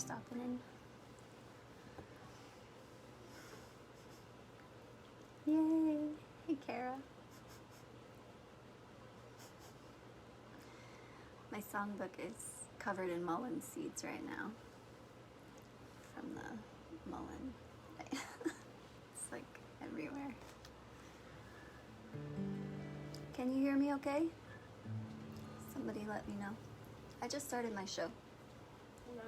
stopping in. Yay! Hey, Kara. My songbook is covered in mullein seeds right now. From the mullein. It's like everywhere. Can you hear me okay? Somebody let me know. I just started my show. Mom.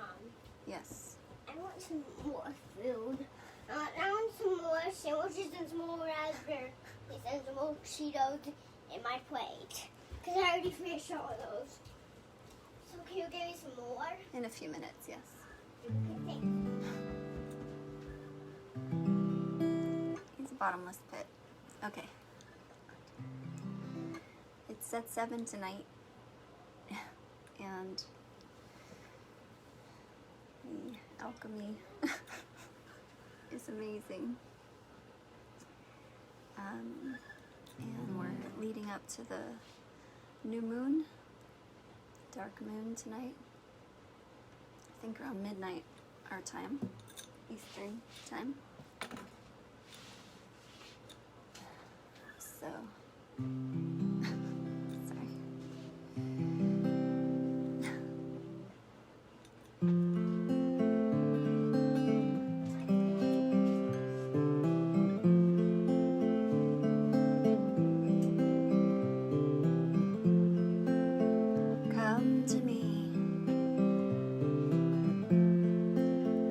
Yes. I want some more food. I want some more sandwiches and some more raspberries and some more Cheetos in my plate. Because I already finished all of those. So can you give me some more? In a few minutes, yes. Okay, thanks. He's a bottomless pit. Okay. It's at 7 tonight. And the alchemy is amazing. And we're leading up to the new moon, dark moon tonight. I think around midnight our time, Eastern time. So, sorry. Come to me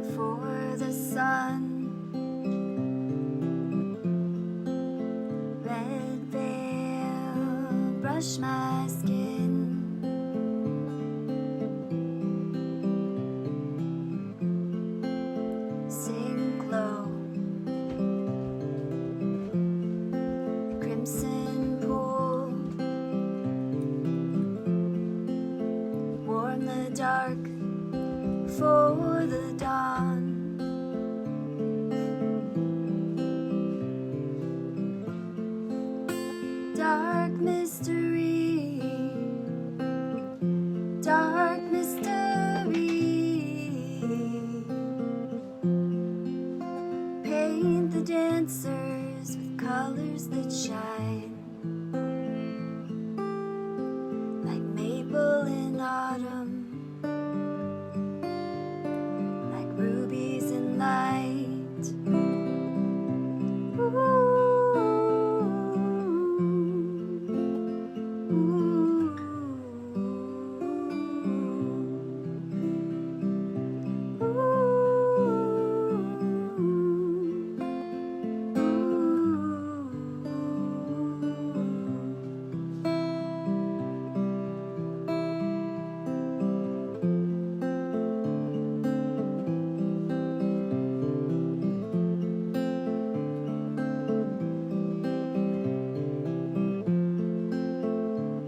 before the sun. Red veil, brush my skin. Sink low, the crimson pool. Warm the dark for the dawn. Dark mystery, dark mystery. Paint the dancers with colors that shine, like maple in autumn, like rubies in light.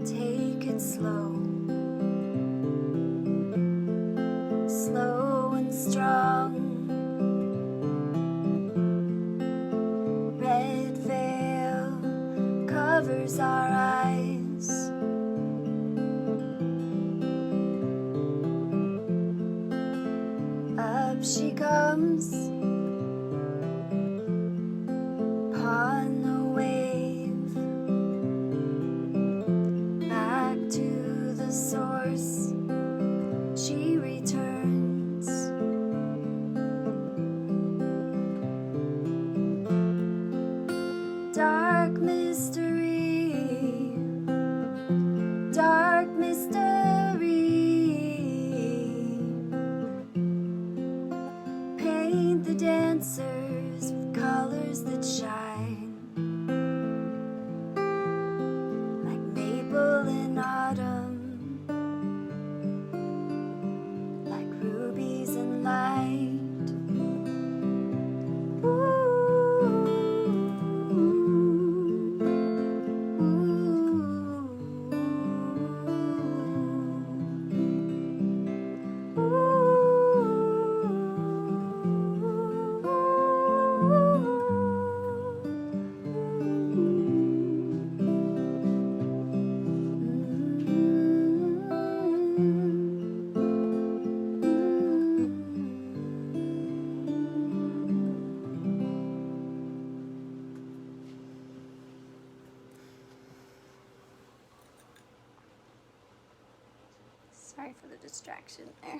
Take it slow, slow and strong. Red veil covers our eyes. Up she comes upon the wave, back to the source she returns. Dark mystery, dark mystery. Paint the dancers with colors that shine, like maple in autumn, like rubies in light. Sorry for the distraction there.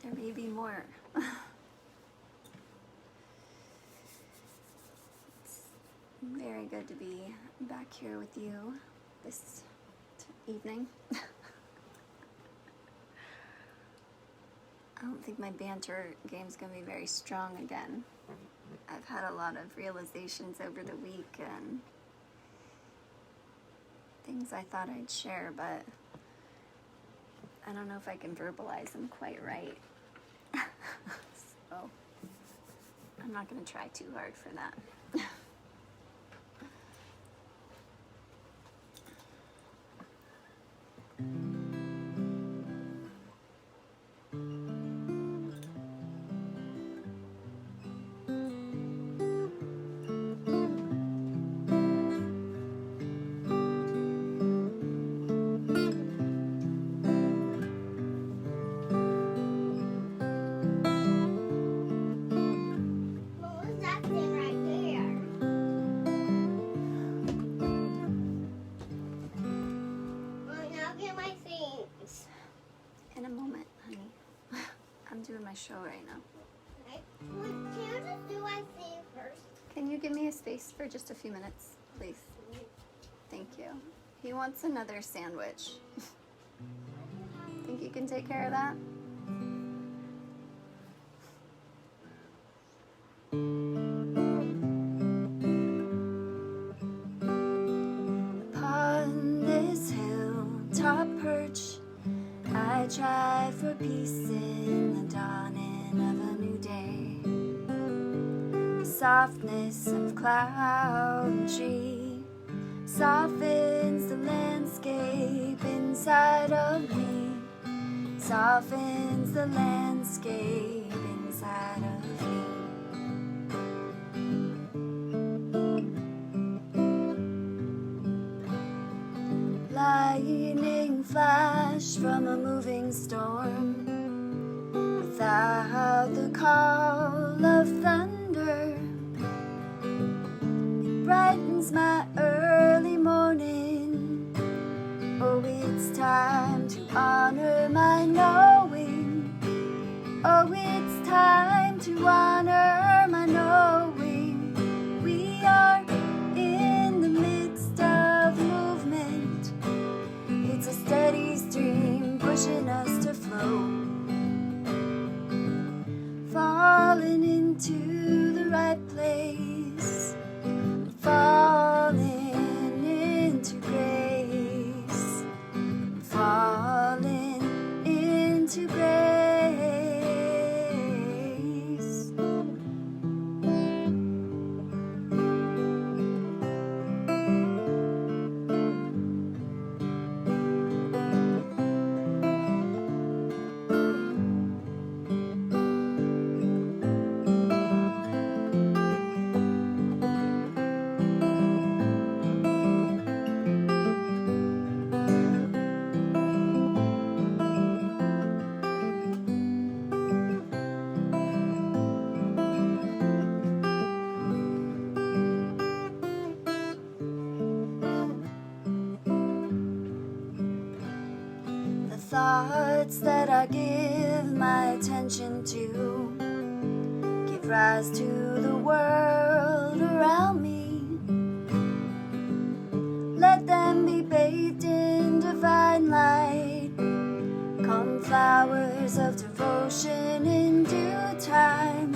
There may be more. It's very good to be back here with you this evening. I don't think my banter game's gonna be very strong again. I've had a lot of realizations over the week and things I thought I'd share, but I don't know if I can verbalize them quite right. So I'm not gonna try too hard for that. What was that thing right there? Well, now get my things. In a moment, honey. I'm doing my show right now. Okay. Well, can you just do my thing first? Can you give me a space for just a few minutes, please? Thank you. He wants another sandwich. Think you can take care of that? Upon this hilltop perch, I try for peace in the dawning of a new day. The softness of cloud and tree softens the landscape inside of me. Softens the landscape inside of me. Lightning flash from a moving storm, without the call of thunder. It brightens my early morning. Oh, it's time to honor my knowing. Oh, it's time to honor my knowing. We are in the midst of movement. It's a steady stream pushing us to flow. Falling into the right place. Falling into grace. Falling into grace. The thoughts that I give my attention to give rise to the world around me. Let them be bathed in divine light. Come flowers of devotion in due time.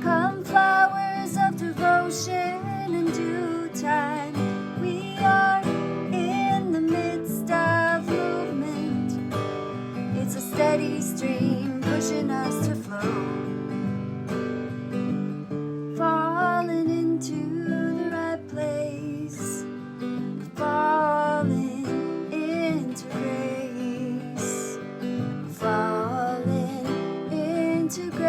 Come flowers of devotion in due time. We are in the midst of movement. It's a steady stream pushing us to flow. Falling into the right place. Falling into grace. Falling into grace.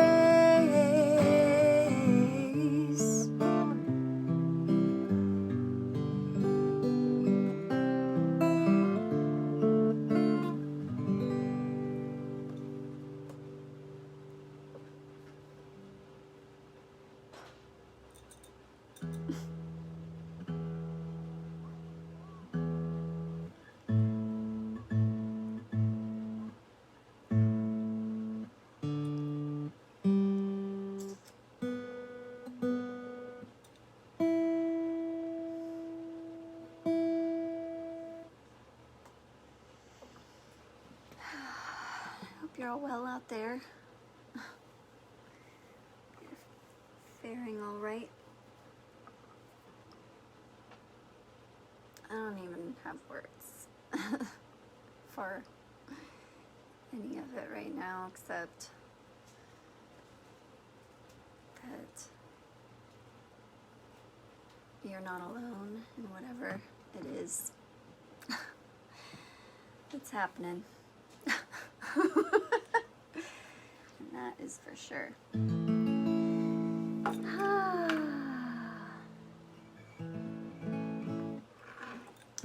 you're all well out there. You're faring all right. I don't even have words for any of it right now, except that you're not alone in whatever it is that's happening. And that is for sure.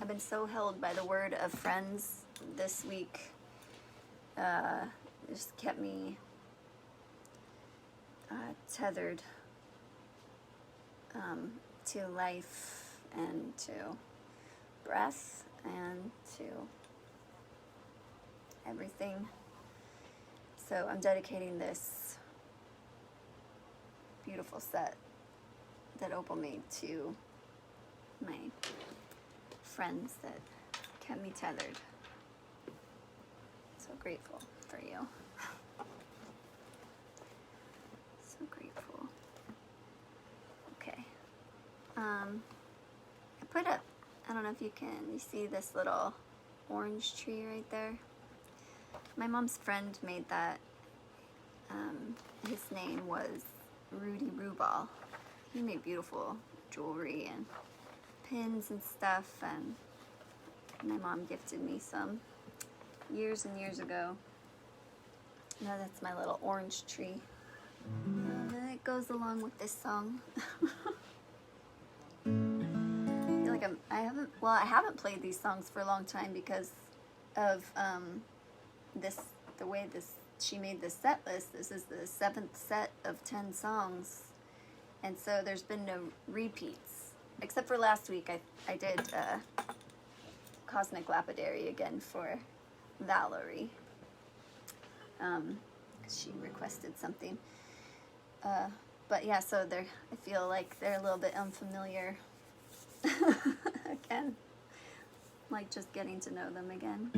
I've been so held by the word of friends this week. It just kept me tethered to life and to breath and to everything. So I'm dedicating this beautiful set that Opal made to my friends that kept me tethered. So grateful for you. So grateful. Okay. I put up, I don't know if you see this little orange tree right there? My mom's friend made that. His name was Rudy Rubal. He made beautiful jewelry and pins and stuff, and my mom gifted me some years and years ago. Now that's my little orange tree. And it goes along with this song. I feel like I haven't played these songs for a long time because of the way she made this set list. This is the 7th set of 10 songs, and so there's been no repeats except for last week. I did Cosmic Lapidary again for Valerie, she requested something, but yeah, so I feel like they're a little bit unfamiliar again, like just getting to know them again.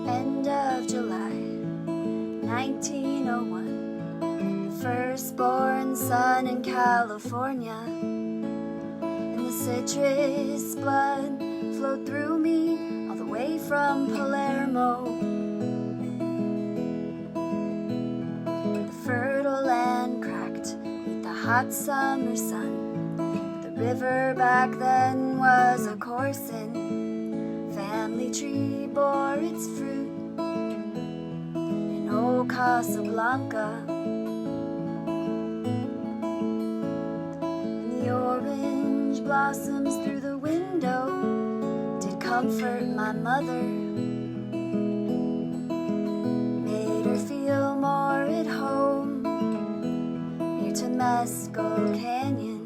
End of July 1901, the firstborn son in California, and the citrus blood flowed through me all the way from Palermo. The fertile land cracked beneath the hot summer sun. The river back then was a coursing. Family tree bore its fruit in old Casablanca. And the orange blossoms through the window did comfort my mother, made her feel more at home near Temescal Canyon.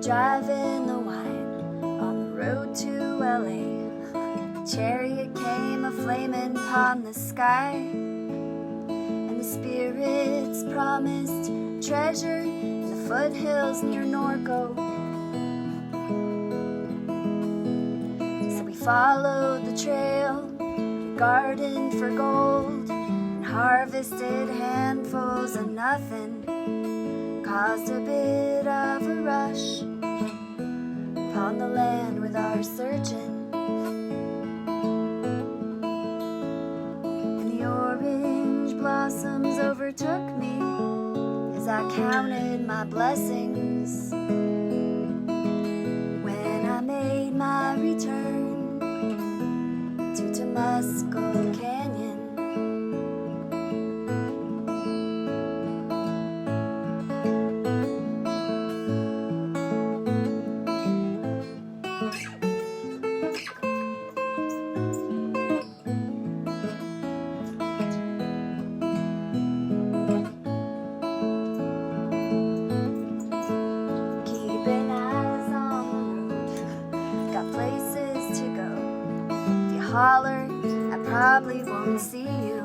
Driving the wine on the road to LA, the chariot came a-flaming upon the sky, and the spirits promised treasure in the foothills near Norco. So we followed the trail, we gardened for gold, and harvested handfuls of nothing, caused a bit of a rush upon the land with our searching. And the orange blossoms overtook me as I counted my blessings when I made my return to Temescal Canyon. holler, I probably won't see you.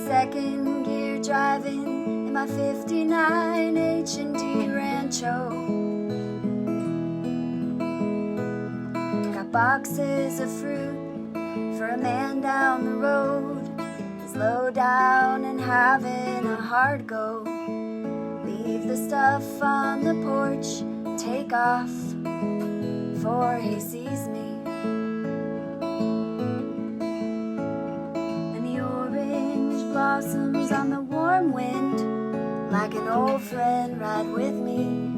Second gear driving in my 59 H&D Rancho. Got boxes of fruit for a man down the road. He's low down and having a hard go. Leave the stuff on the porch, take off before he sees me. And the orange blossoms on the warm wind, like an old friend, ride with me.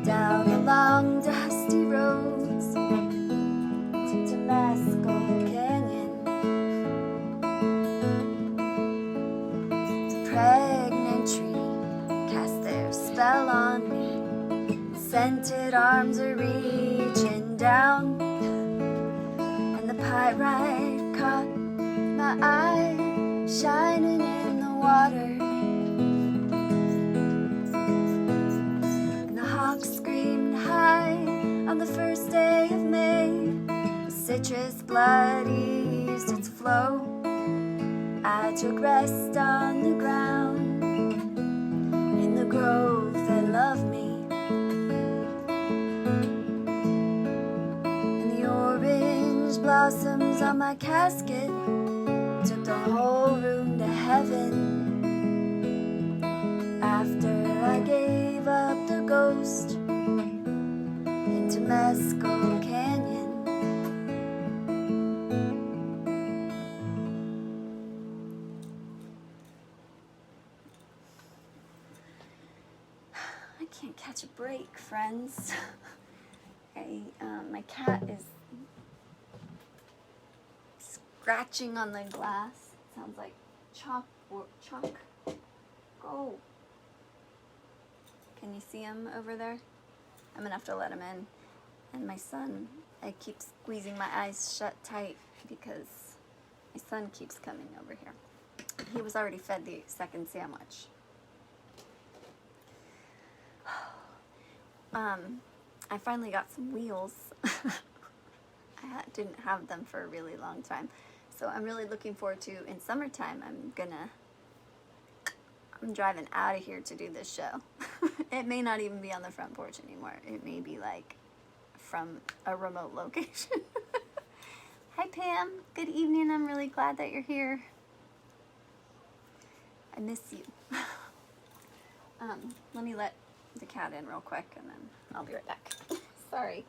Down the long dusty roads to Temescal Canyon. The pregnant tree cast their spell on me. Scented arms are reaching down, and the pyrite caught my eye, shining in the water. And the hawks screamed high on the first day of May. The citrus blood eased its flow. I took rest on the ground in the grove that loved me. Blossoms on my casket took the whole room to heaven. After I gave up the ghost in Temescal Canyon. I can't catch a break, friends. My cat is scratching on the glass. Sounds like chalk. Go. Can you see him over there? I'm gonna have to let him in. And my son, I keep squeezing my eyes shut tight because my son keeps coming over here. He was already fed the second sandwich. I finally got some wheels. I didn't have them for a really long time. So I'm really looking forward to, in summertime, I'm driving out of here to do this show. It may not even be on the front porch anymore. It may be like from a remote location. Hi Pam, good evening. I'm really glad that you're here. I miss you. Let me let the cat in real quick and then I'll be right back. Sorry.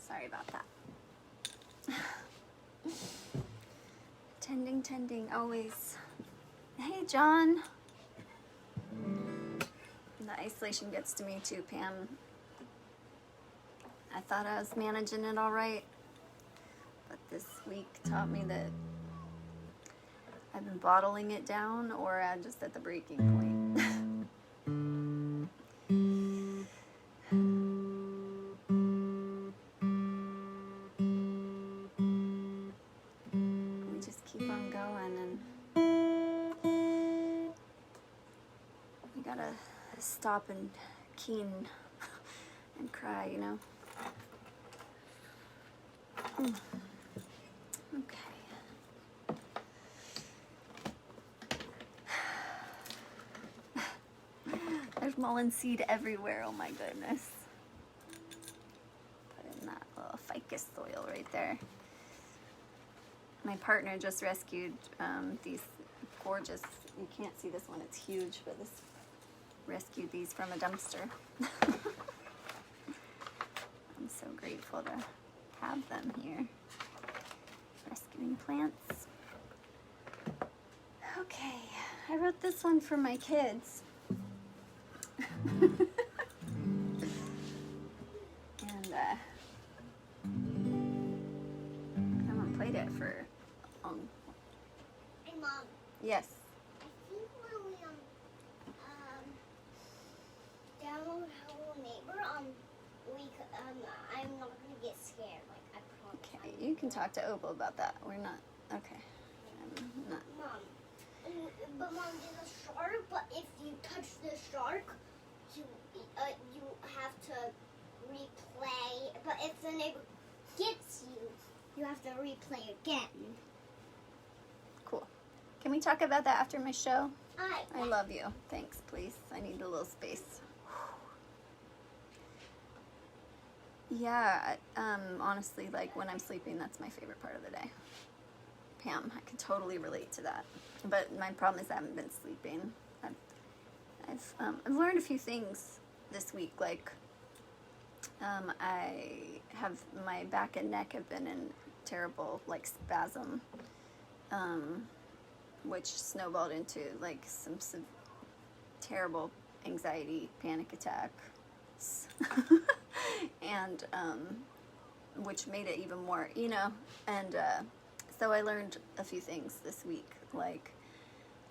Sorry about that. Tending, always. Hey, John. The isolation gets to me too, Pam. I thought I was managing it all right, but this week taught me that I've been bottling it down or I'm just at the breaking point. Stop and keen and cry, you know. Okay. There's mullein seed everywhere. Oh my goodness. Put in that little ficus soil right there. My partner just rescued these gorgeous, you can't see this one, it's huge, but this rescued these from a dumpster. I'm so grateful to have them here. Rescuing plants. Okay, I wrote this one for my kids. And I haven't played it for Hey, Mom. yes. I think when we download Hello Neighbor, I'm not gonna get scared. Like I promise. Okay, you can talk to Opal about that. We're not okay. I'm not. Mom, but Mom, there's a shark. But if you touch the shark, you have to replay. But if the neighbor gets you, you have to replay again. Cool. Can we talk about that after my show? I I love you. Thanks, please. I need a little space. Yeah, honestly, like when I'm sleeping, that's my favorite part of the day. Pam, I can totally relate to that. But my problem is I haven't been sleeping. I've learned a few things this week. Like, I have my back and neck have been in terrible like spasm, which snowballed into like some terrible anxiety, panic attacks. And which made it even more, you know, and so I learned a few things this week. Like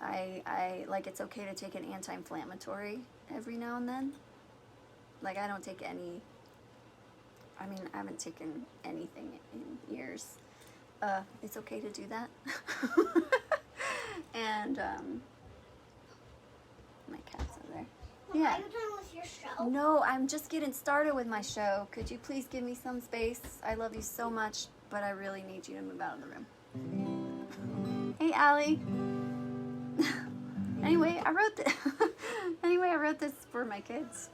I like it's okay to take an anti-inflammatory every now and then. Like I don't take any, I mean I haven't taken anything in years. It's okay to do that. And my cat's over there. Yeah. Are you done with your show? No, I'm just getting started with my show. Could you please give me some space? I love you so much, but I really need you to move out of the room. Hey, Allie. Anyway, I wrote this. Anyway, I wrote this for my kids.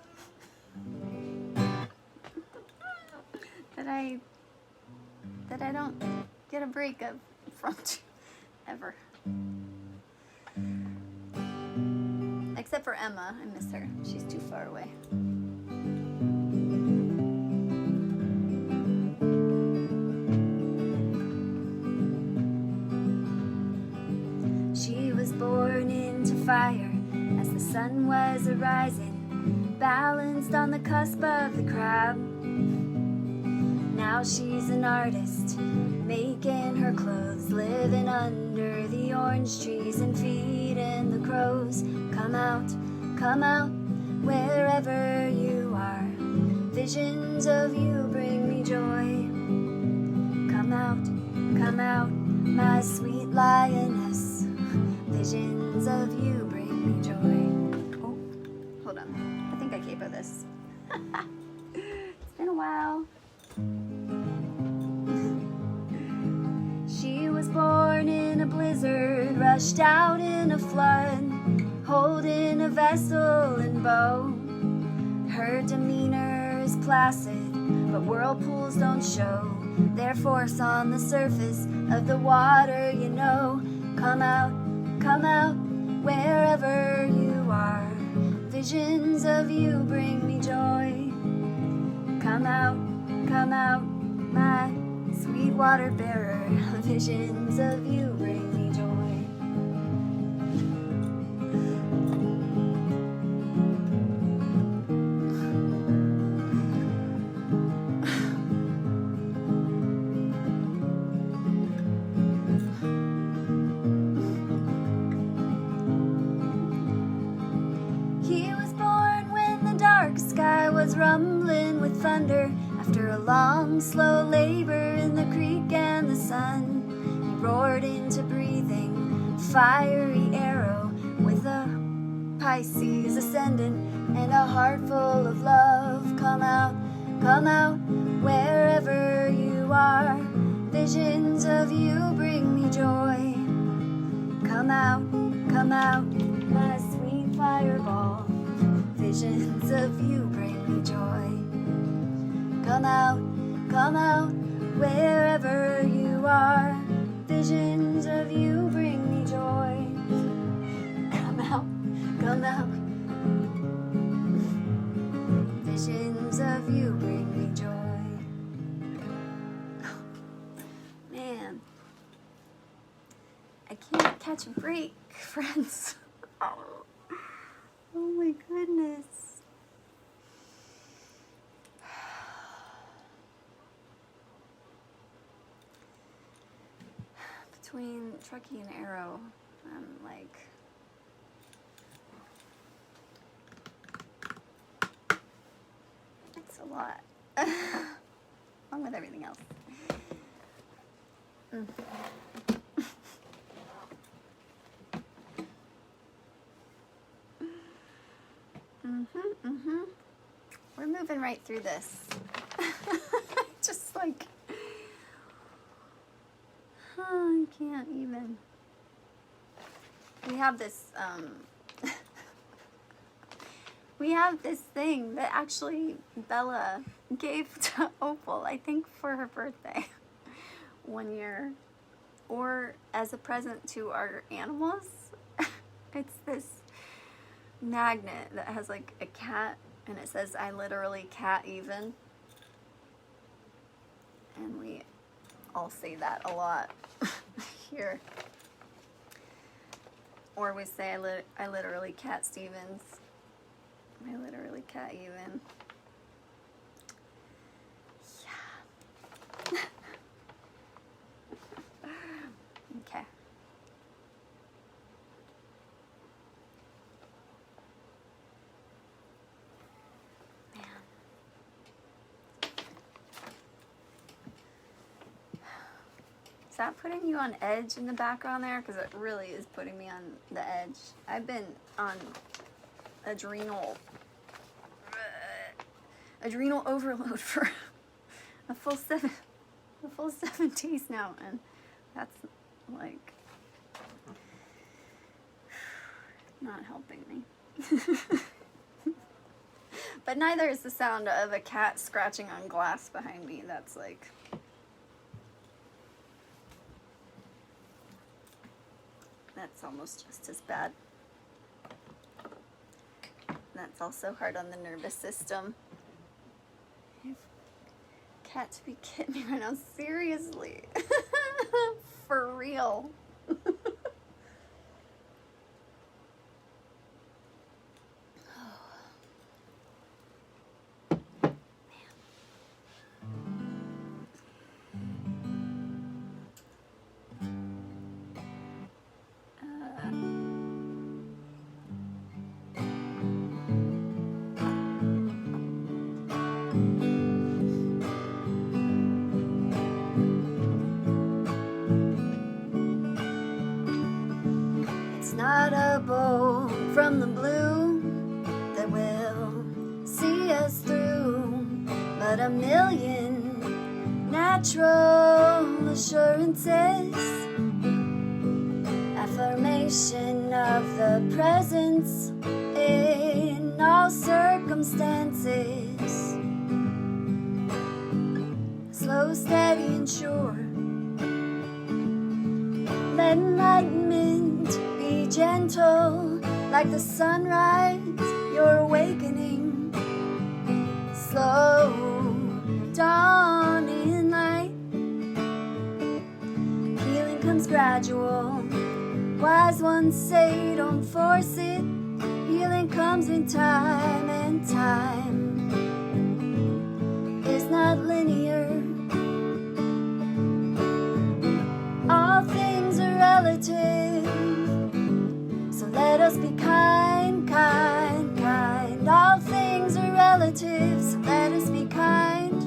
that I don't get a break from ever. Except for Emma, I miss her. She's too far away. She was born into fire as the sun was arising, balanced on the cusp of the crowd. Now she's an artist, making her clothes, living under the orange trees and feeding the crows. Come out, wherever you are. Visions of you bring me joy. Come out, my sweet lioness. Visions of you bring me joy. Oh, hold on. I think I capo this. It's been a while. She was born in a blizzard, rushed out in a flood, holding a vessel and bow. Her demeanor is placid, but whirlpools don't show their force on the surface of the water, you know. Come out, wherever you are. Visions of you bring me joy. Come out, my sweet water bearer. Visions of you bring me joy. He was born when the dark sky was rumbling with thunder. After a long, slow labor in the creek and the sun, he roared into breathing, fiery arrow with a Pisces ascendant and a heart full of love. Come out, wherever you are. Visions of you bring me joy. Come out, my sweet fireball. Visions of you bring me joy. Come out, wherever you are. Visions of you bring me joy. Come out, come out. Visions of you bring me joy. Man, I can't catch a break, friends. Oh my goodness. Between Truckee and Arrow, I'm like, it's a lot. Along with everything else. We're moving right through this. Just like, I can't even. We have this, we have this thing that actually Bella gave to Opal, I think for her birthday 1 year, or as a present to our animals. It's this magnet that has like a cat, and it says, I literally cat even. And we all say that a lot here. Or we say, I literally cat Stevens. I literally cat even. Yeah. Okay. Man. Is that putting you on edge in the background there? Because it really is putting me on the edge. I've been on adrenal overload for a full 7 days now, and that's like not helping me. But neither is the sound of a cat scratching on glass behind me. That's like, that's almost just as bad. That's also hard on the nervous system. Cats be kidding me right now, seriously. For real. Not a bolt from the blue that will see us through, but a million natural assurances, affirmation of the presence in all circumstances, slow, steady, and sure. Let enlightenment be gentle, like the sunrise, your awakening, slow, dawning light. Healing comes gradual, wise ones say don't force it. Healing comes in time, and time is not linear. All things are relative, so let us be kind, kind, kind. All things are relative, so let us be kind.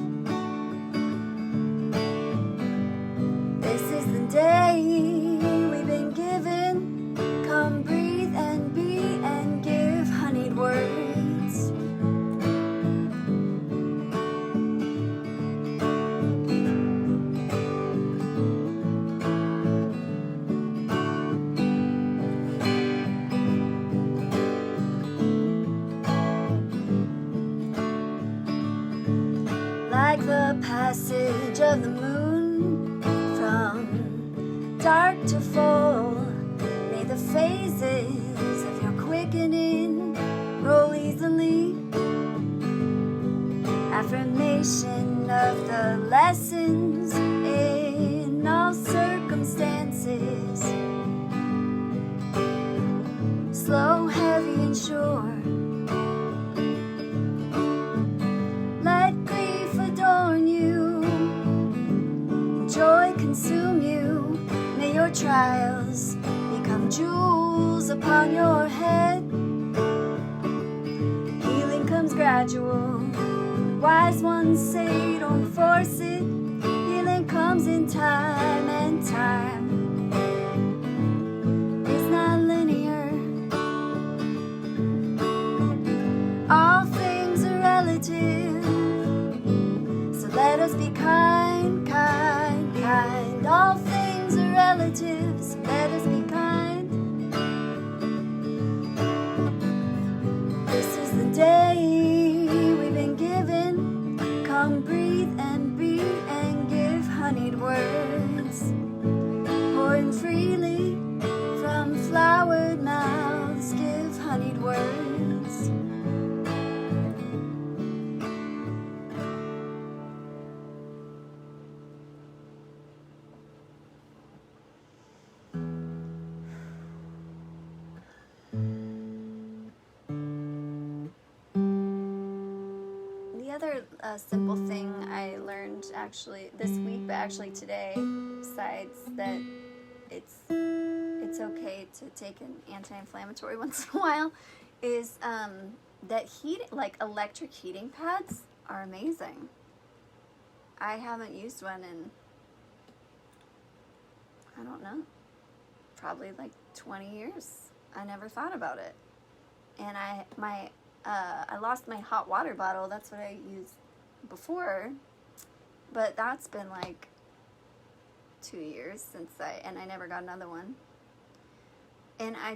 This is the day we've been given. Come breathe and be and give honeyed words. Like the passage of the moon from dark to full. May the phases of your quickening roll easily. Affirmation of the lessons in all circumstances. Slow, heavy, and sure. Let grief adorn you, joy consume you. May your trials become jewels upon your head. Healing comes gradual. Wise ones say don't force it. Healing comes in time, and time is not linear. All things are relative, so let us be kind, kind, kind. All things are relative, so let us be kind. This is the day we've been given. Come breathe and be and give honeyed words, pouring freely from flowered mouths. Give honeyed words. The other simple thing I learned actually this week, but actually today, besides that it's okay to take an anti-inflammatory once in a while, is that electric heating pads are amazing. I haven't used one in, I don't know, probably like 20 years. I never thought about it. And I lost my hot water bottle. That's what I used before. But that's been like 2 years since I never got another one. And I I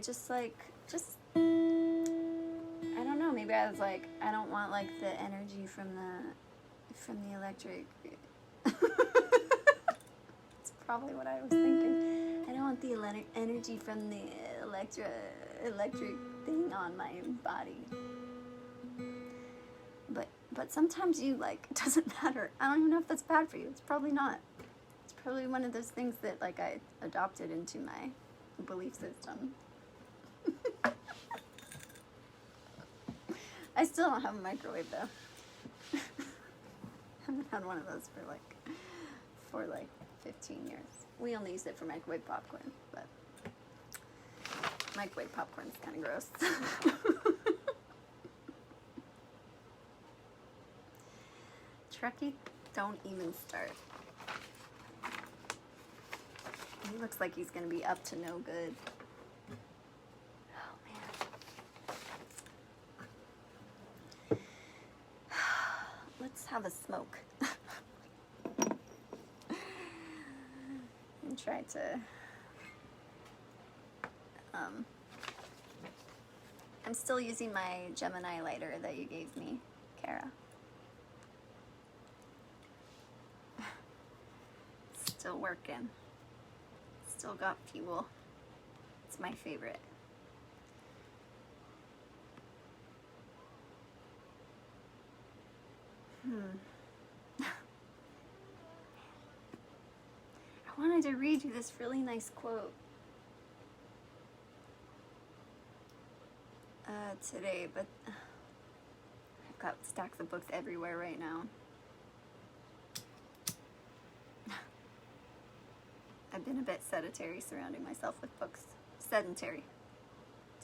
don't know, maybe I was like, I don't want like the energy from the electric. That's probably what I was thinking. I don't want the energy from the electric thing on my body. But sometimes it doesn't matter. I don't even know if that's bad for you. It's probably not. It's probably one of those things that I adopted into my belief system. I still don't have a microwave though. Haven't had one of those for 15 years. We only use it for microwave popcorn, but microwave popcorn's kind of gross. Truckee, don't even start. He looks like he's gonna be up to no good. Oh man. Let's have a smoke. And try to I'm still using my Gemini lighter that you gave me, Kara. Still working. Still got fuel. It's my favorite. I wanted to read you this really nice quote today, but I've got stacks of books everywhere right now. I've been a bit sedentary surrounding myself with books. Sedentary.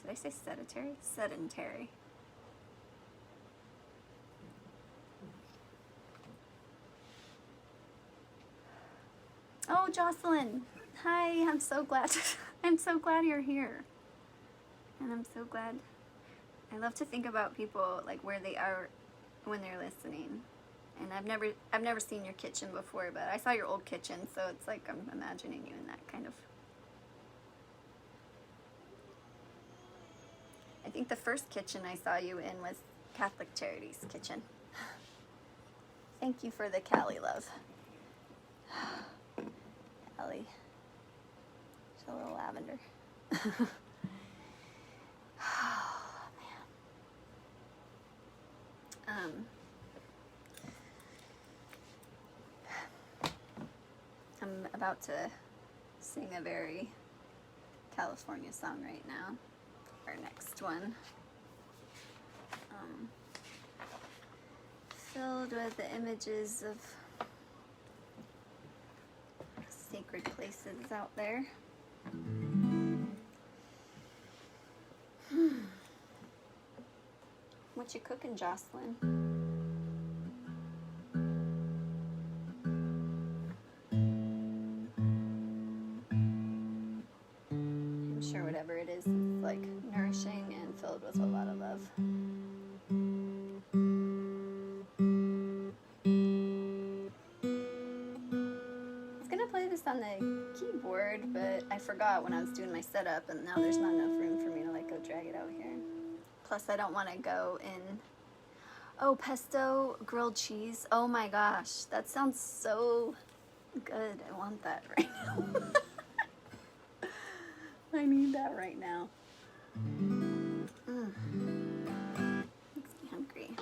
Did I say sedentary? Sedentary. Oh, Jocelyn. Hi, I'm so glad you're here. And I'm so glad. I love to think about people where they are when they're listening. And I've never seen your kitchen before, but I saw your old kitchen, so it's like I'm imagining you in that kind of. I think the first kitchen I saw you in was Catholic Charities kitchen. Thank you for the Cali love. Cali. Just a little lavender. Oh, man. I'm about to sing a very California song right now. Our next one. Filled with the images of sacred places out there. What you cooking, Jocelyn? I'm sure whatever it is like nourishing and filled with a lot of love. On the keyboard, but I forgot when I was doing my setup, and now there's not enough room for me to like go drag it out here. Plus I don't want to go in. Oh, pesto grilled cheese. Oh my gosh, that sounds so good. I want that right now. I need that right now. Makes me hungry.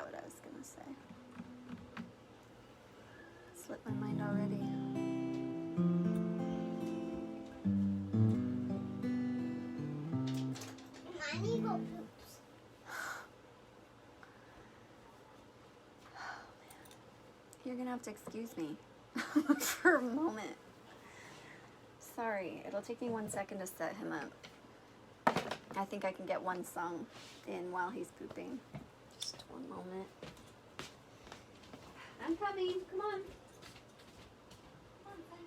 What I was gonna say. Slipped my mind already. Mine eagle poops. Oh man. You're gonna have to excuse me for a moment. Sorry, it'll take me 1 second to set him up. I think I can get one song in while he's pooping. Just one moment. I'm coming. Come on. Come on, Fanny.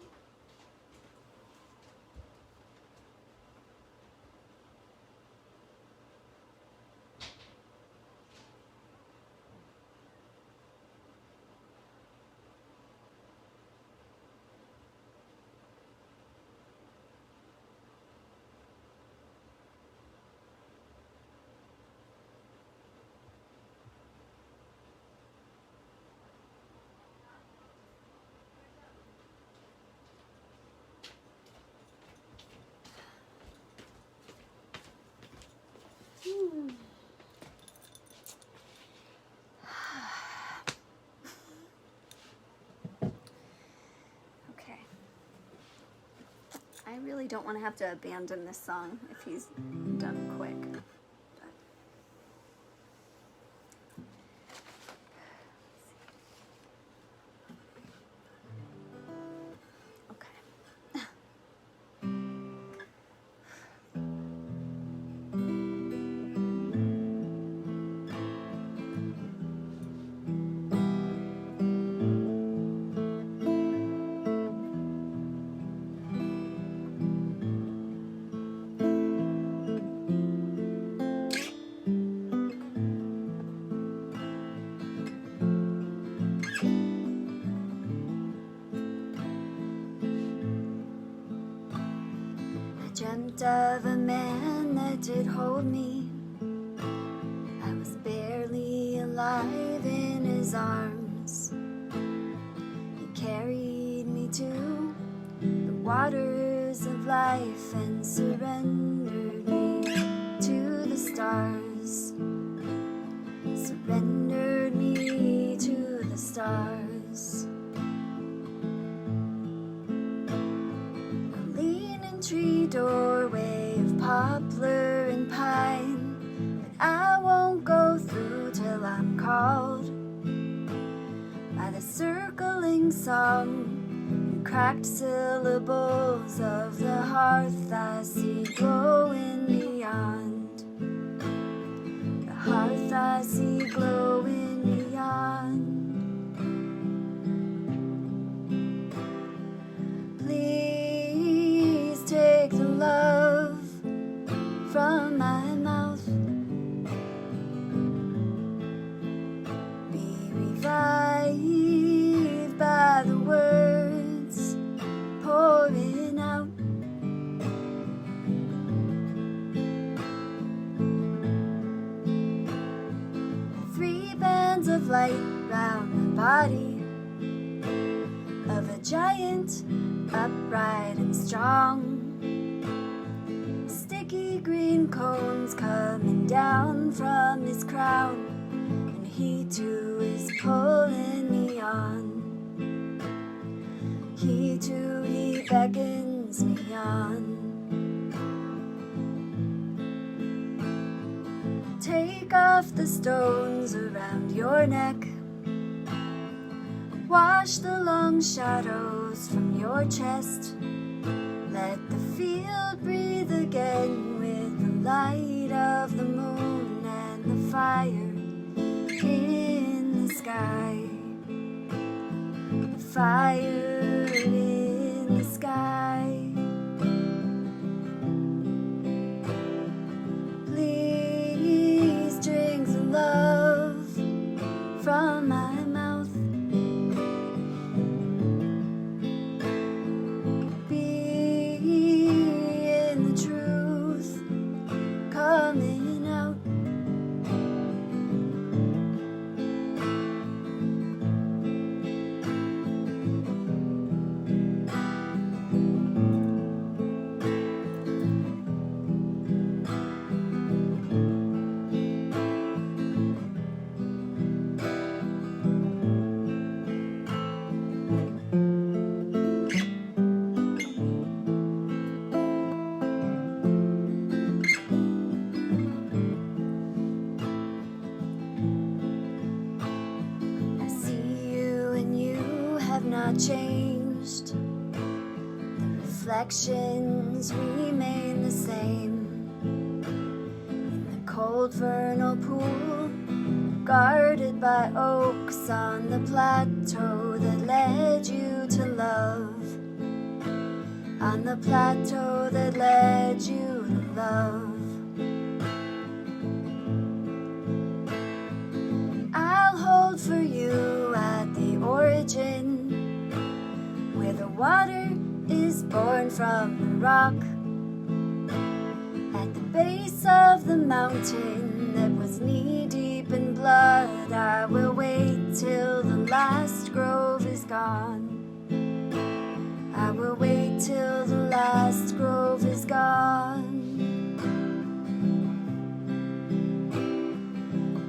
Okay. I really don't want to have to abandon this song if he's done quick. Dreamt of a man that did hold me. I was barely alive in his arms. He carried me to the waters of life and surrendered me to the stars. Surrendered me to the stars. Tree doorway of poplar and pine that I won't go through till I'm called by the circling song and cracked syllables of the hearth I see glowing beyond. The hearth I see glowing beyond. Please take the love from my mouth. Be revived by the words pouring out. 3 bands of light round the body of a giant, upright and strong. Sticky green cones coming down from his crown, and he too is pulling me on. He too, he beckons me on. Take off the stones around your neck. Wash the long shadows from your chest. Let the field breathe again with the light of the moon and the fire in the sky. The fire in the sky. Please drink the love from my mouth. Coming out. Not changed. The reflections remain the same. In the cold vernal pool, guarded by oaks on the plateau that led you to love. On the plateau that led you to love. I'll hold for you at the origin, where the water is born from the rock. At the base of the mountain that was knee-deep in blood, I will wait till the last grove is gone. I will wait till the last grove is gone.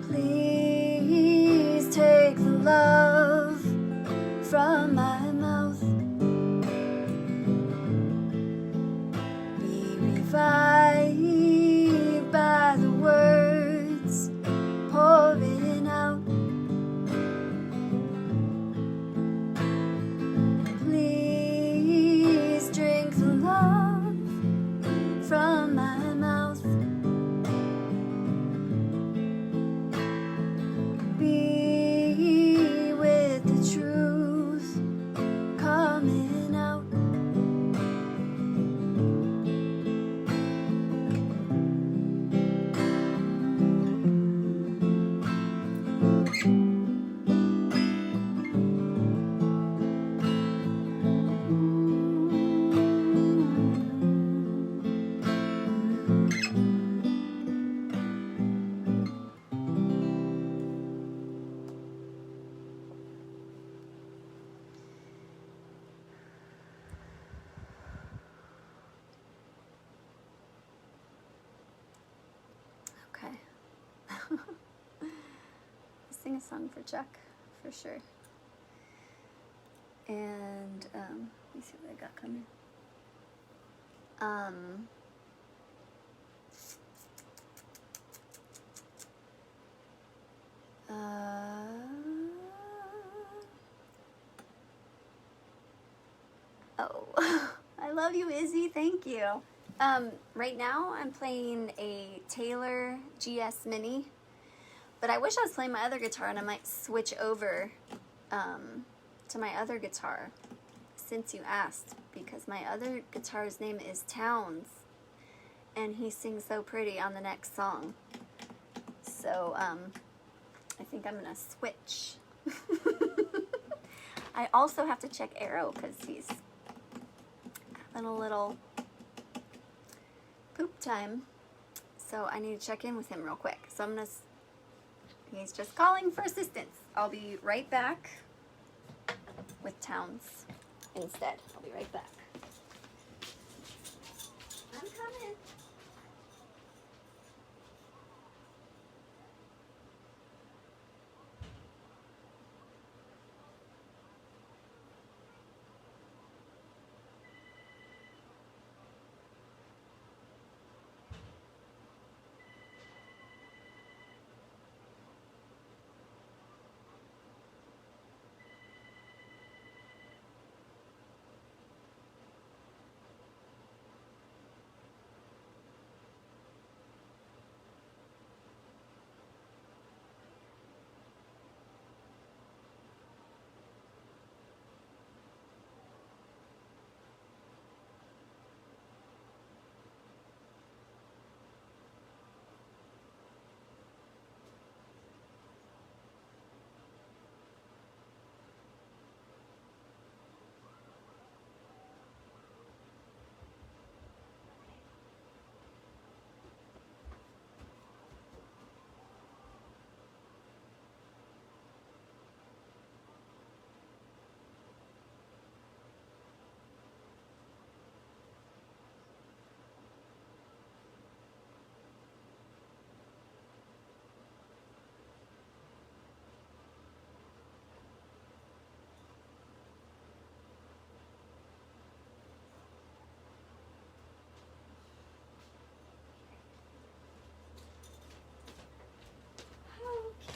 Please take the love from my mouth. Be revived by the words pouring out. Please drink the love from my mouth. Be with the truth coming out. Okay. Sing a song for Chuck, for sure. And, let me see what I got coming. Oh, I love you, Izzy. Thank you. Right now I'm playing a Taylor GS Mini, but I wish I was playing my other guitar, and I might switch over to my other guitar since you asked, because my other guitar's name is Towns, and he sings so pretty on the next song. So I think I'm gonna switch. I also have to check Arrow because he's having a little poop time, so I need to check in with him real quick. So I'm gonna He's just calling for assistance. I'll be right back with Towns instead. I'll be right back. I'm coming.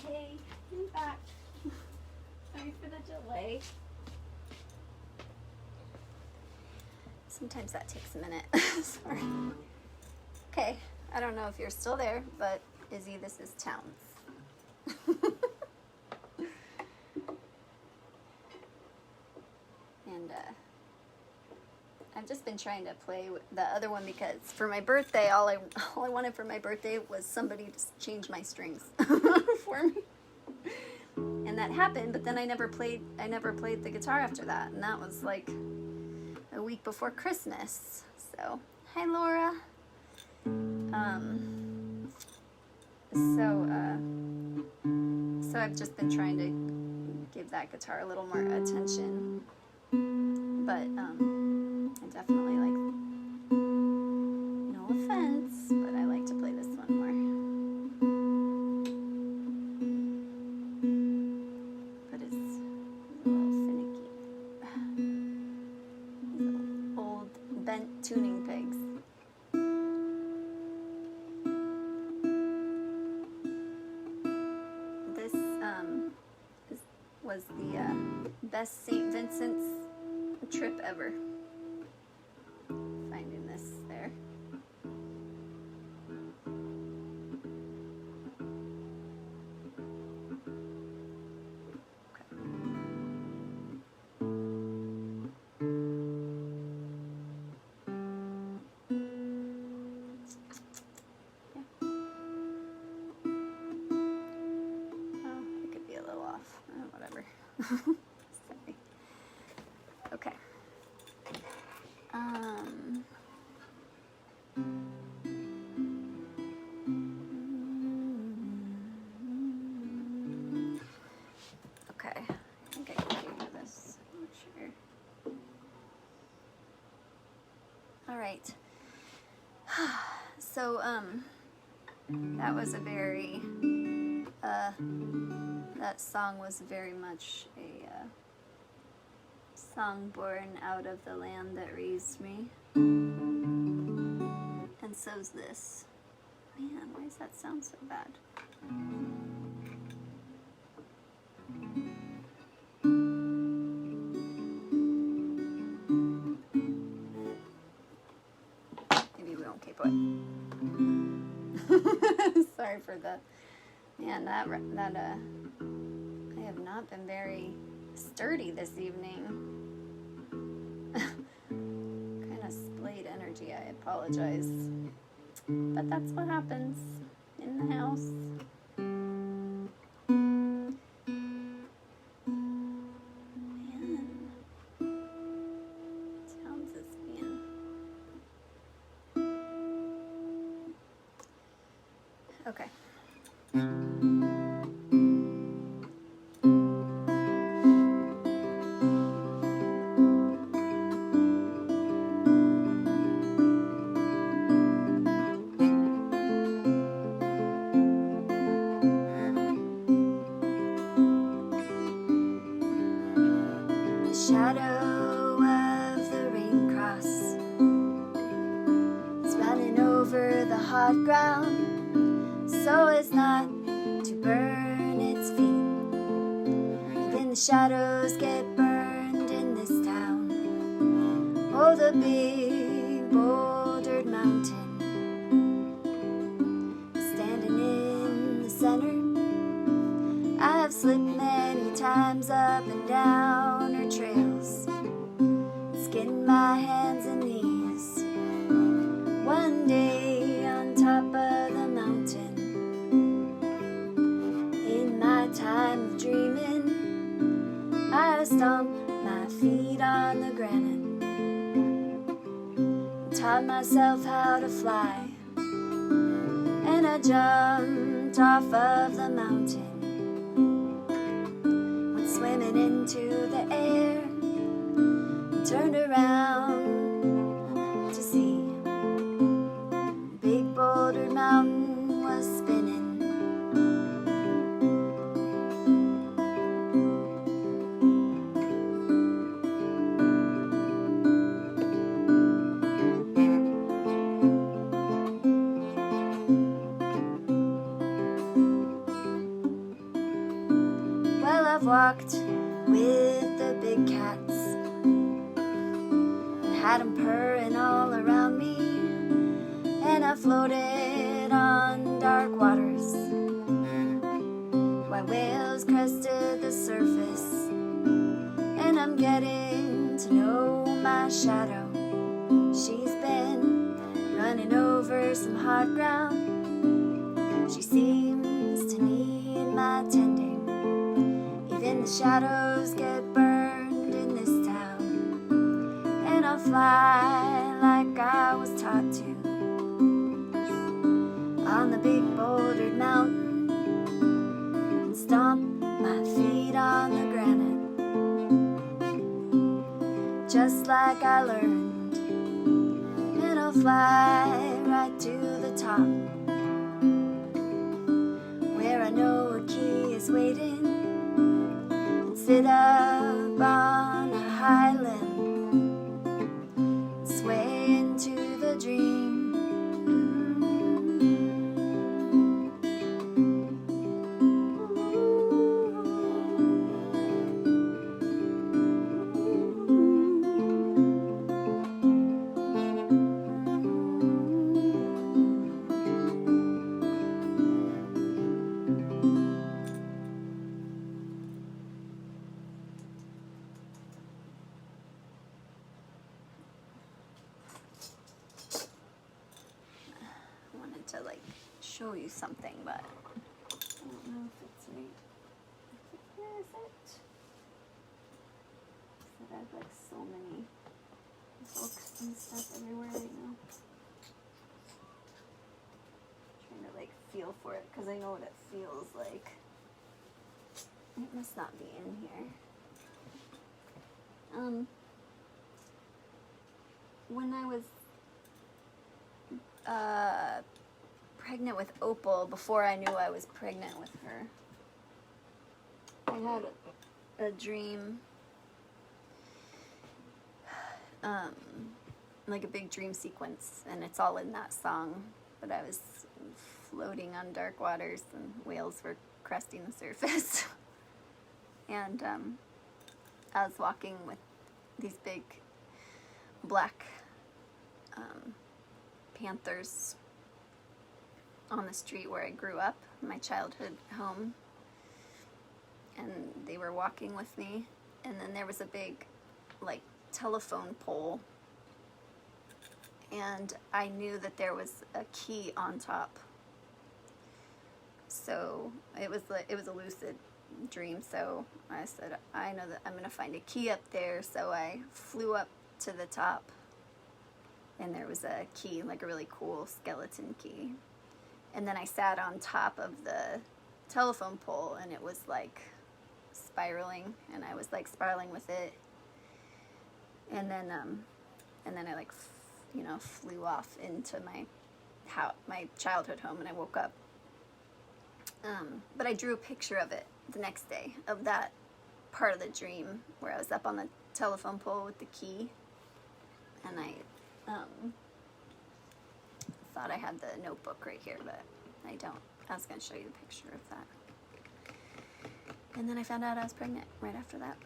Okay, I'm back. Sorry for the delay. Sometimes that takes a minute. Sorry. Okay, I don't know if you're still there, but Izzy, this is Towns. And I've just been trying to play with the other one because for my birthday, all I wanted for my birthday was somebody to change my strings for me. And that happened, but then I never played the guitar after that, and that was like a week before Christmas. So, hi Laura. So I've just been trying to give that guitar a little more attention. But I definitely like, no offense, but I like to play this one more. But it's a little finicky. These little old bent tuning pegs. This was the best St. Vincent's trip ever. Finding this there. Whatever. Sorry. Okay. Okay. I think I can do this. I'm not sure. All right. So, that was a very, that song was very much a song born out of the land that raised me. And so's this. Man, why does that sound so bad? Maybe we won't keep it. Sorry for the... Man, that I have not been very sturdy this evening. Kind of splayed energy, I apologize. But that's what happens in the house. Man. Towns is being... Okay. over the hot ground so as not to burn its feet. Even the shadows get burned in this town. Oh, the big bouldered mountain, standing in the center. I have slipped many times up and down her trails, skinned my hands and knees. One day on top of the mountain, in my time of dreaming, I stomped my feet on the granite, taught myself how to fly, and I jumped off of the mountain, went swimming into the air, and turned around to see the big bouldered mountain was spinning. Well, I've walked with the big cats and had 'em purring all around me, and I floated on dark waters while whales crested the surface, and I'm getting to know my shadow. She's been running over some hot ground. She seems to need my tending. Even the shadows get burned in this town, and I'll fly like I was taught to on the big bouldered mountain, and stomp my feet on the granite, just like I learned, and I'll fly right to the top, where I know a key is waiting. Sit up on a high limb, sway into the dream. To like show you something, but I don't know if it's right. Where is it? I have like so many books and stuff everywhere right now. Trying to like feel for it because I know what it feels like. It must not be in here. When I was pregnant with Opal, before I knew I was pregnant with her, I had a dream, like a big dream sequence, and it's all in that song, but I was floating on dark waters and whales were cresting the surface. And I was walking with these big black panthers on the street where I grew up, my childhood home, and they were walking with me, and then there was a big like telephone pole, and I knew that there was a key on top. So it was a lucid dream, so I said, I know that I'm gonna find a key up there. So I flew up to the top, and there was a key, like a really cool skeleton key. And then I sat on top of the telephone pole, and it was like spiraling, and I was like spiraling with it. And then I like, flew off into my childhood home, and I woke up. But I drew a picture of it the next day, of that part of the dream where I was up on the telephone pole with the key, and I thought I had the notebook right here, but I don't. I was going to show you the picture of that. And then I found out I was pregnant right after that.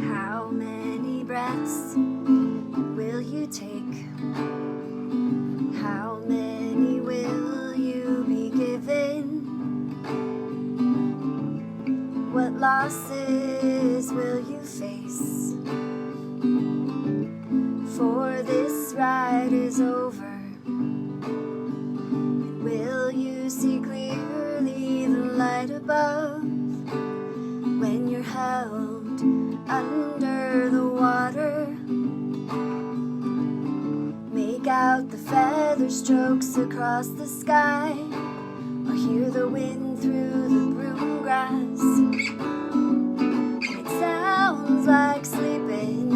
How many breaths will you take? How many will you be given? What losses will you face? For this ride is over. And will you see clearly the light above when you're held under the water? Make out the feather strokes across the sky, or hear the wind through the broom grass. It sounds like sleeping,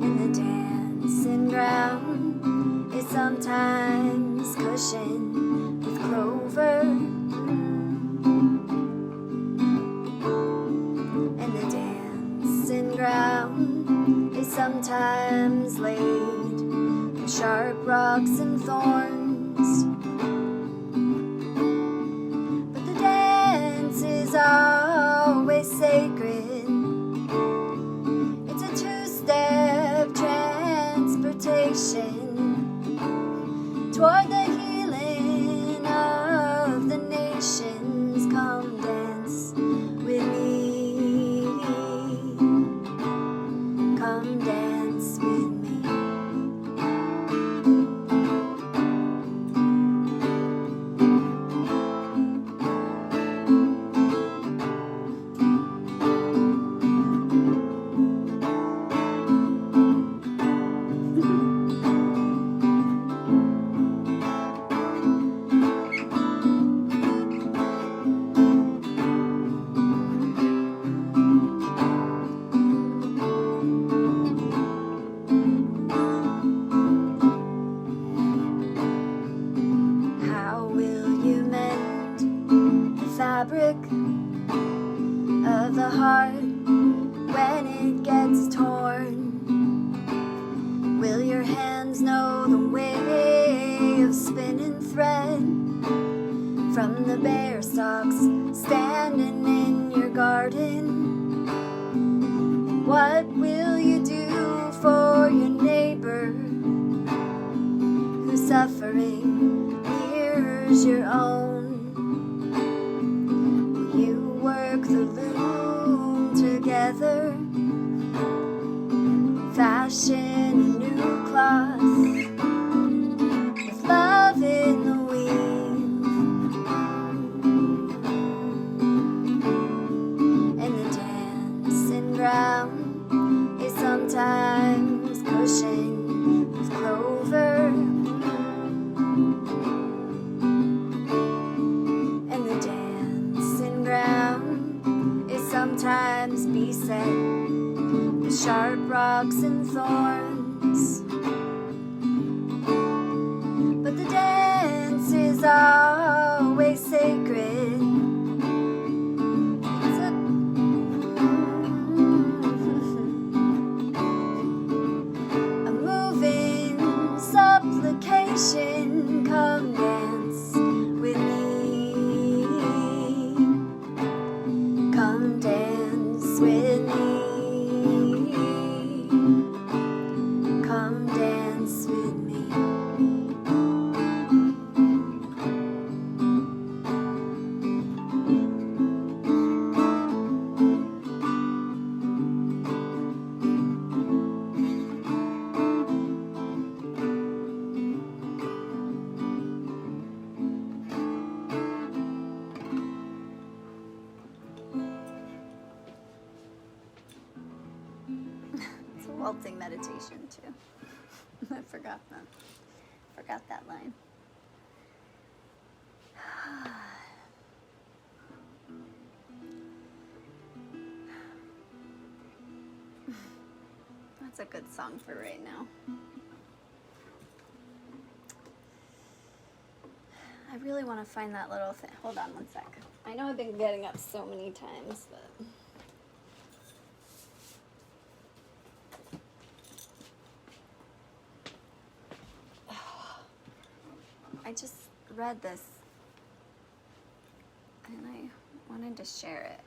and the dancing ground is sometimes cushioned with clover. And the dancing ground is sometimes laid with sharp rocks and thorns. But the dance is always sacred. It's a two-step transportation toward the healing of the nations. Come dance with me. Come dance with me. How will you mend the fabric of the heart when it gets torn? Will your hands know the way of spinning thread from the bare stalks standing in your garden? And what will you do for your neighbor whose suffering mirrors your own? Will you work the loom together, fashion a new cloth with love in the weave? And the dancing ground is sometimes cushioned with clover. And the dancing ground is sometimes beset with sharp rocks and thorns. But the dance is always sacred. It's a moving supplication. Come dance with me. Come dance with me. Come dance with me. halting meditation too. I forgot that line. That's a good song for right now. I really want to find that little thing. Hold on one sec. I know I've been getting up so many times, but I just read this and I wanted to share it.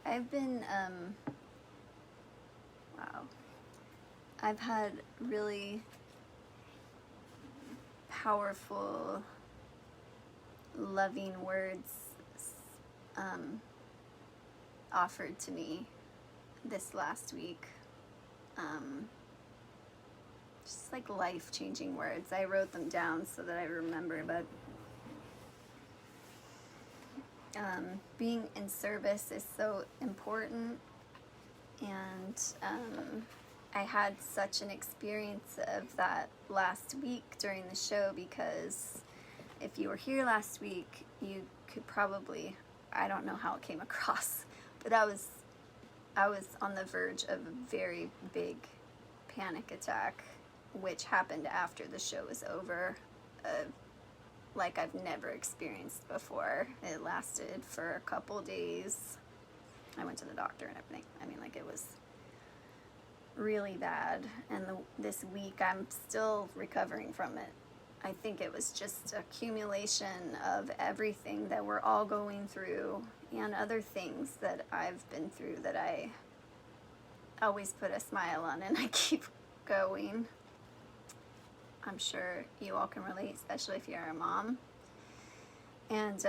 I've been, I've had really powerful, loving words offered to me this last week. Just like life-changing words. I wrote them down so that I remember, but being in service is so important, and I had such an experience of that last week during the show, because if you were here last week, you could probably, I don't know how it came across, but I was on the verge of a very big panic attack, which happened after the show was over, like I've never experienced before. It lasted for a couple days. I went to the doctor and everything. I mean, like, it was really bad, and this week I'm still recovering from it. I think it was just accumulation of everything that we're all going through, and other things that I've been through that I always put a smile on, and I keep going. I'm sure you all can relate, especially if you're a mom. And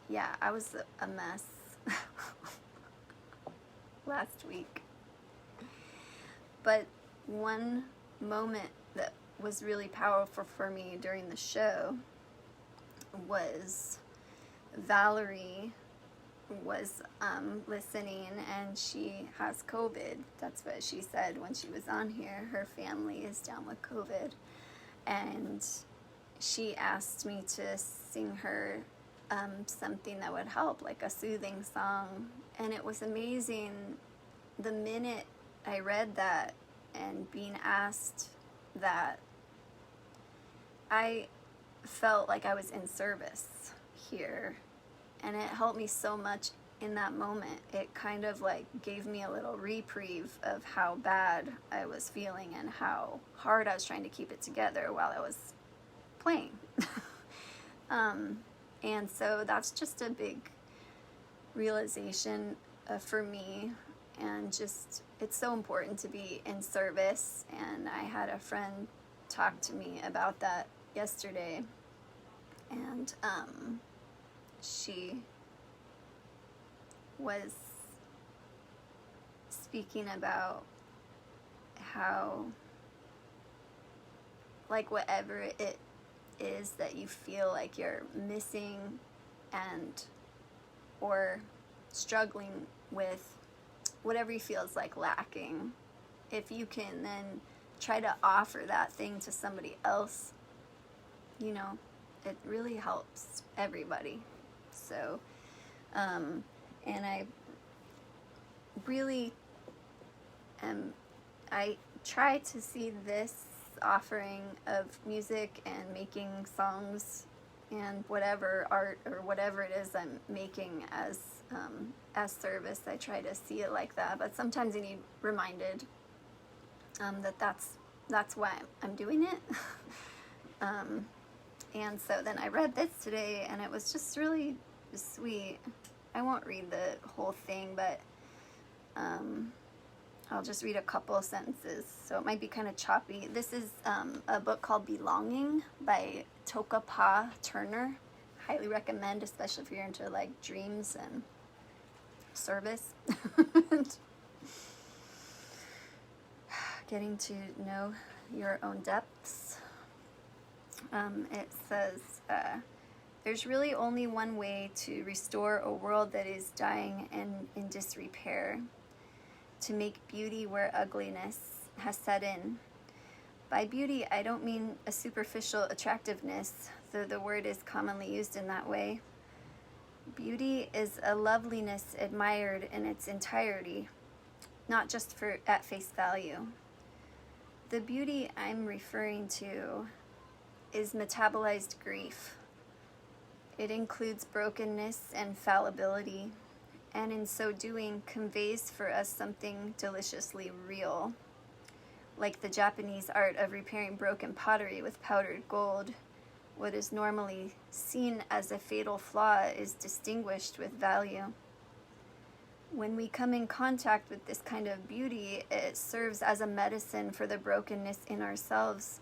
yeah, I was a mess last week. But one moment that was really powerful for me during the show was Valerie was listening, and she has COVID. That's what she said when she was on here. Her family is down with COVID, and she asked me to sing her something that would help, like a soothing song. And it was amazing. The minute I read that and being asked that, I felt like I was in service here. And it helped me so much in that moment. It kind of like gave me a little reprieve of how bad I was feeling and how hard I was trying to keep it together while I was playing. And so that's just a big realization for me. And just, it's so important to be in service. And I had a friend talk to me about that yesterday. And she was speaking about how, like, whatever it is that you feel like you're missing and or struggling with, whatever you feel is like lacking, if you can then try to offer that thing to somebody else, you know, it really helps everybody. So, and I really I try to see this offering of music and making songs and whatever art or whatever it is I'm making as service. I try to see it like that, but sometimes you need reminded that that's why I'm doing it. And so then I read this today, and it was just really sweet. I won't read the whole thing, but I'll just read a couple of sentences, so it might be kind of choppy. This is a book called Belonging by Tokapa Turner. Highly recommend, especially if you're into like dreams and service. Getting to know your own depths. It says, there's really only one way to restore a world that is dying and in disrepair. to make beauty where ugliness has set in. By beauty, I don't mean a superficial attractiveness, though the word is commonly used in that way. Beauty is a loveliness admired in its entirety, not just at face value. The beauty I'm referring to is metabolized grief. It includes brokenness and fallibility, and in so doing conveys for us something deliciously real. Like the Japanese art of repairing broken pottery with powdered gold, what is normally seen as a fatal flaw is distinguished with value. When we come in contact with this kind of beauty, it serves as a medicine for the brokenness in ourselves,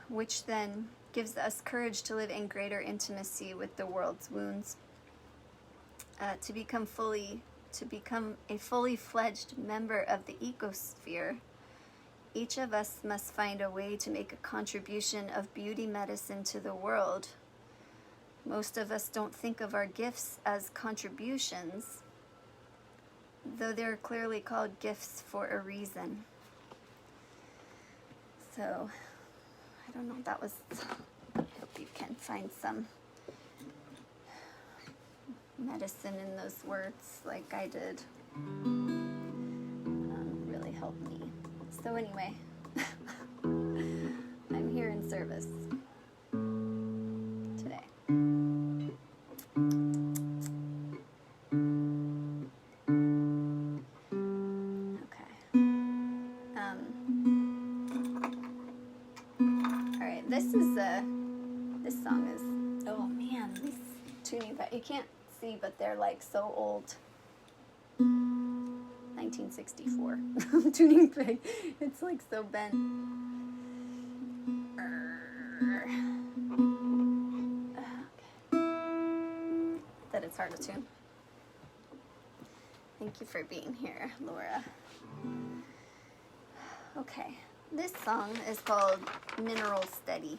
which then gives us courage to live in greater intimacy with the world's wounds. To become a fully fledged member of the ecosphere, each of us must find a way to make a contribution of beauty medicine to the world. Most of us don't think of our gifts as contributions, though they're clearly called gifts for a reason. So, I don't know, I hope you can find some medicine in those words like I did. Really helped me. So anyway, I'm here in service today. Okay. All right. This song is. Oh man, these tuning but you can't see, but they're like so old. 1964 tuning peg. It's like so bent. Okay. That it's hard to tune. Thank you for being here, Laura. Okay, this song is called Mineral Steady,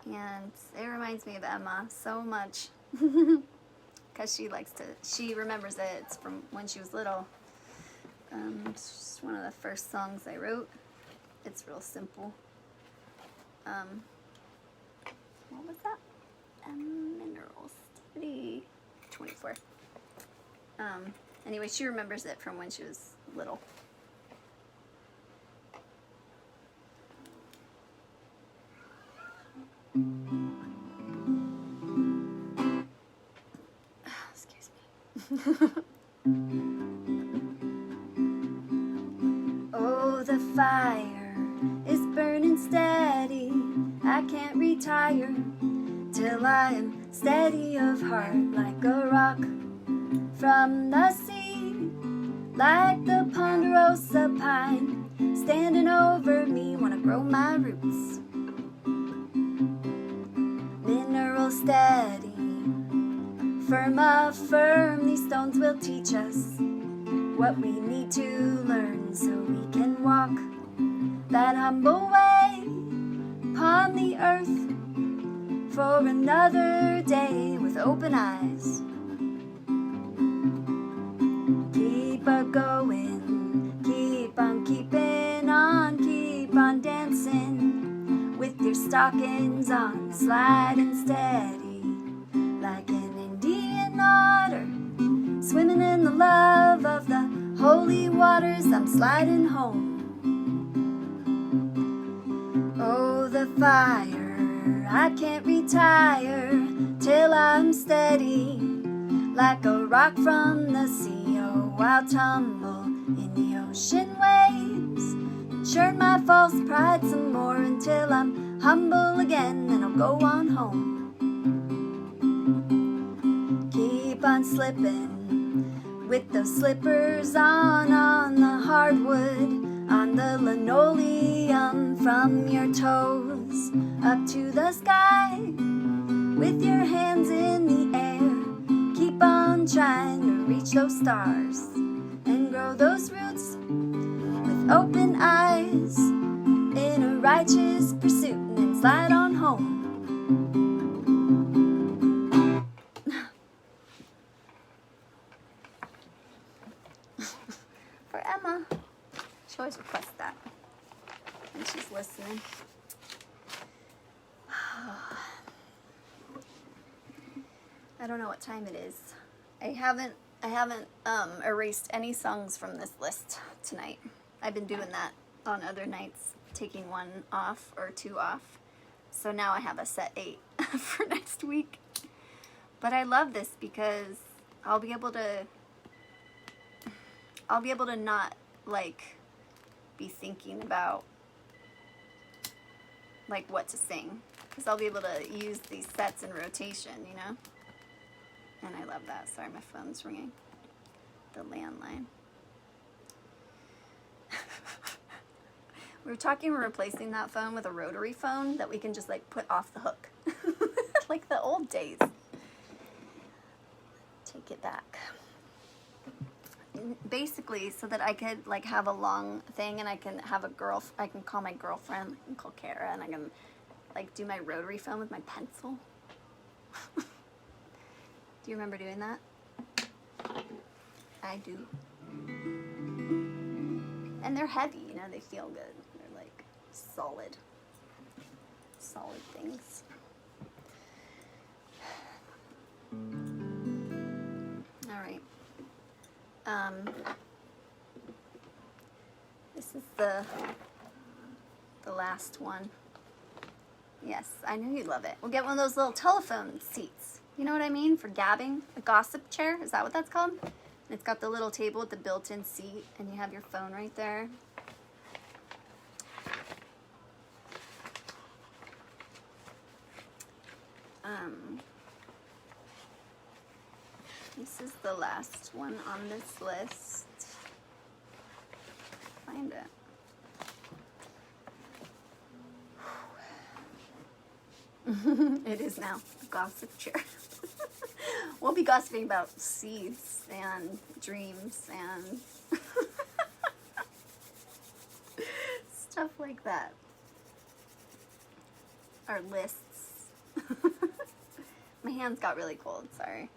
and it reminds me of Emma so much because she remembers it. It's from when she was little. It's just one of the first songs I wrote. It's real simple. What was that? Mineral Steady 24. Anyway, she remembers it from when she was little. Excuse me. Oh, the fire is burning steady. I can't retire till I am steady of heart, like a rock from the sea, like the ponderosa pine standing over me. Wanna grow my roots. Mineral steady, firm, these stones will teach us what we need to learn, so we can walk that humble way upon the earth for another day with open eyes. Keep a-going, keep on keeping on, keep on dancing with your stockings on, sliding steady like an Indian otter, swimming in the love of the holy waters. I'm sliding home. Oh, the fire, I can't retire till I'm steady like a rock from the sea. Oh, I'll tumble in the ocean waves, churn my false pride some more until I'm humble again, then I'll go on home. Keep on slipping with those slippers on the hardwood, on the linoleum, from your toes up to the sky, with your hands in the air. Keep on trying to reach those stars and grow those roots with open eyes in a righteous pursuit, and then slide on home. always request that when she's listening. I don't know what time it is. I haven't erased any songs from this list tonight. I've been doing that on other nights, taking one off or two off. So now I have a set 8 for next week. But I love this because I'll be able to not like be thinking about like what to sing, because I'll be able to use these sets in rotation, you know? And I love that. Sorry, my phone's ringing. The landline. We were talking, we're replacing that phone with a rotary phone that we can just like put off the hook. Like the old days. Take it back. Basically, so that I could like have a long thing and I can have I can call my girlfriend, I can call Kara, and I can like do my rotary phone with my pencil. Do you remember doing that? I do. And they're heavy, you know, they feel good. They're like solid things. All right. This is the last one. Yes, I knew you'd love it. We'll get one of those little telephone seats. You know what I mean? For gabbing. A gossip chair. Is that what that's called? And it's got the little table with the built-in seat, and you have your phone right there. This is the last one on this list. Find it. It is now a gossip chair. We'll be gossiping about seeds and dreams and stuff like that. Our lists. My hands got really cold, sorry.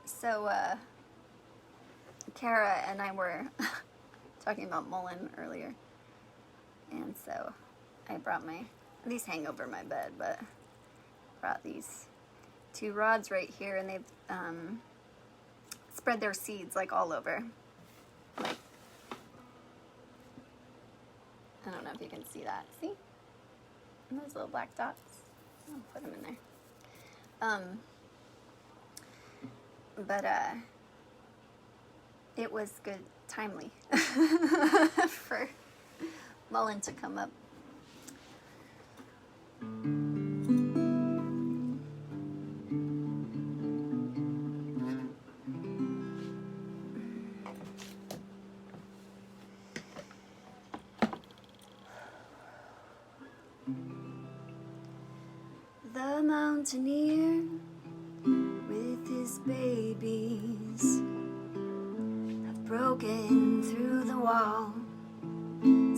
So, Kara and I were talking about Mullen earlier, and so I brought these hang over my bed, but brought these 2 rods right here, and they've spread their seeds like all over. Like, I don't know if you can see that. See? And those little black dots. I'll put them in there. But it was good, timely for Mullen to come up. The Mountaineer with his babies have broken through the wall,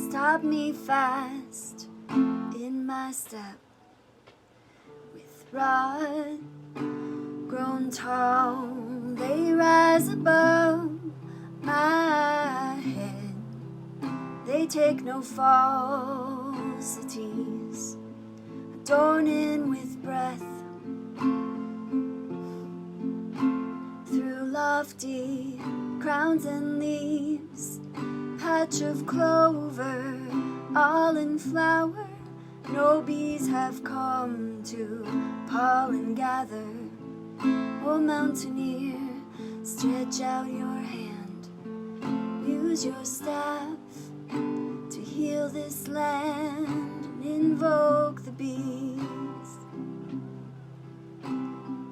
stopped me fast in my step. With rod grown tall, they rise above my head. They take no falsities, adorning with breath. Through lofty crowns and leaves, patch of clover, all in flower. No bees have come to pollen gather. Oh, Mountaineer, stretch out your hand, use your staff to heal this land and invoke the bees.